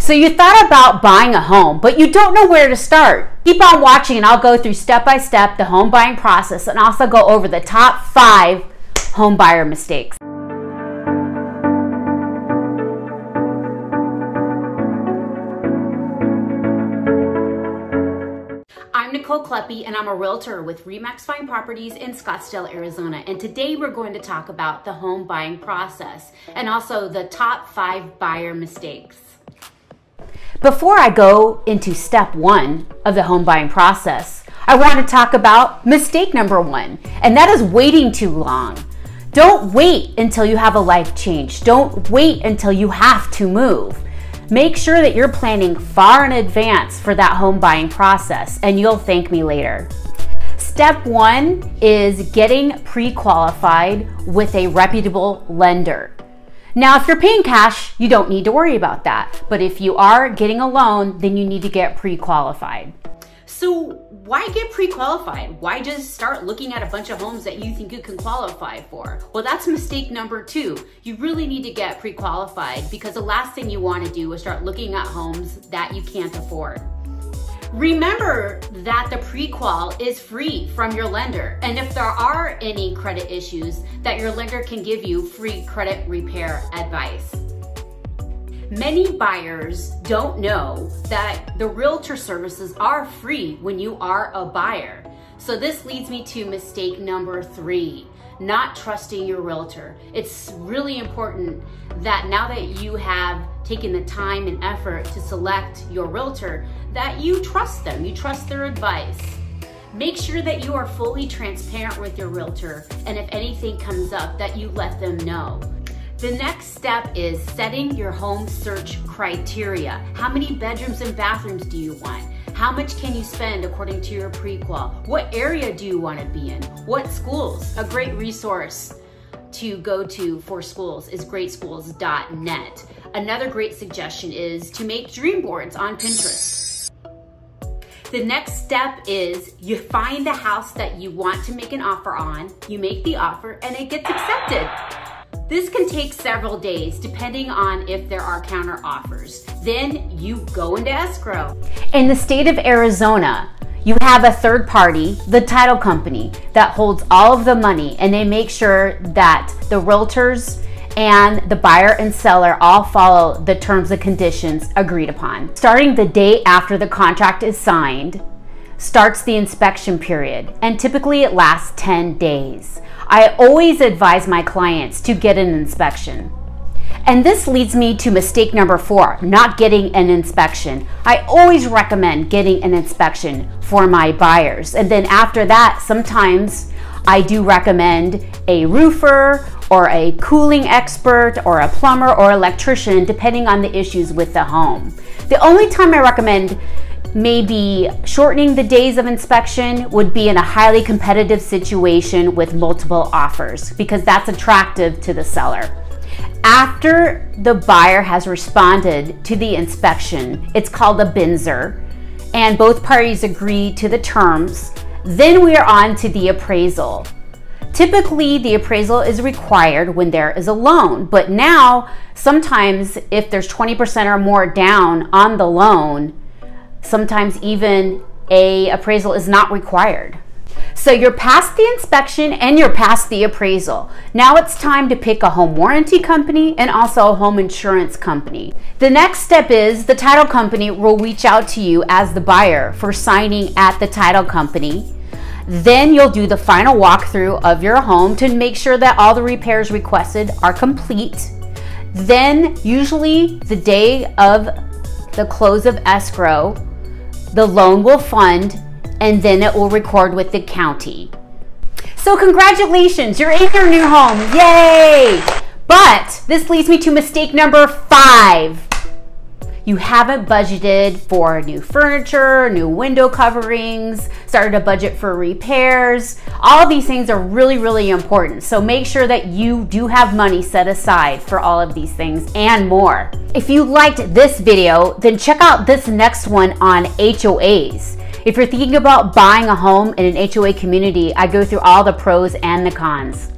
So you thought about buying a home, but you don't know where to start. Keep on watching and I'll go through step by step the home buying process and also go over the top 5 home buyer mistakes. I'm Nicole and I'm a realtor with RE/MAX Fine Properties in Scottsdale, Arizona. And today we're going to talk about the home buying process and also the top 5 buyer mistakes. Before I go into step 1 of the home buying process, I want to talk about mistake number 1, and that is waiting too long. Don't wait until you have a life change. Don't wait until you have to move. Make sure that you're planning far in advance for that home buying process, and you'll thank me later. Step 1 is getting pre-qualified with a reputable lender. Now, if you're paying cash, you don't need to worry about that. But if you are getting a loan, then you need to get pre-qualified. So why get pre-qualified? Why just start looking at a bunch of homes that you think you can qualify for? Well, that's mistake number 2. You really need to get pre-qualified because the last thing you want to do is start looking at homes that you can't afford. Remember that the pre-qual is free from your lender, and if there are any credit issues, that your lender can give you free credit repair advice. Many buyers don't know that the realtor services are free when you are a buyer. So this leads me to mistake number 3, not trusting your realtor. It's really important that now that you have taken the time and effort to select your realtor, that you trust them, you trust their advice. Make sure that you are fully transparent with your realtor, and if anything comes up, that you let them know. The next step is setting your home search criteria. How many bedrooms and bathrooms do you want? How much can you spend according to your pre-qual? What area do you want to be in? What schools? A great resource to go to for schools is greatschools.net. Another great suggestion is to make dream boards on Pinterest. The next step is you find the house that you want to make an offer on, you make the offer, and it gets accepted. This can take several days depending on if there are counter offers. Then you go into escrow. In the state of Arizona, you have a third party, the title company, that holds all of the money, and they make sure that the realtors and the buyer and seller all follow the terms and conditions agreed upon. Starting the day after the contract is signed, starts the inspection period, and typically it lasts 10 days. I always advise my clients to get an inspection. And this leads me to mistake number 4, not getting an inspection. I always recommend getting an inspection for my buyers. And then after that, sometimes I do recommend a roofer or a cooling expert or a plumber or electrician, depending on the issues with the home. The only time I recommend maybe shortening the days of inspection would be in a highly competitive situation with multiple offers, because that's attractive to the seller. After the buyer has responded to the inspection, it's called a BINSR, and both parties agree to the terms, then we are on to the appraisal. Typically, the appraisal is required when there is a loan, but now sometimes if there's 20% or more down on the loan, sometimes even an appraisal is not required. So you're past the inspection and you're past the appraisal. Now it's time to pick a home warranty company and also a home insurance company. The next step is the title company will reach out to you as the buyer for signing at the title company. Then you'll do the final walkthrough of your home to make sure that all the repairs requested are complete. Then usually the day of the close of escrow, the loan will fund, and then it will record with the county. So congratulations, you're in your new home, yay! But this leads me to mistake number 5. You haven't budgeted for new furniture, new window coverings, started a budget for repairs. All of these things are really, really important. So make sure that you do have money set aside for all of these things and more. If you liked this video, then check out this next one on HOAs. If you're thinking about buying a home in an HOA community, I go through all the pros and the cons.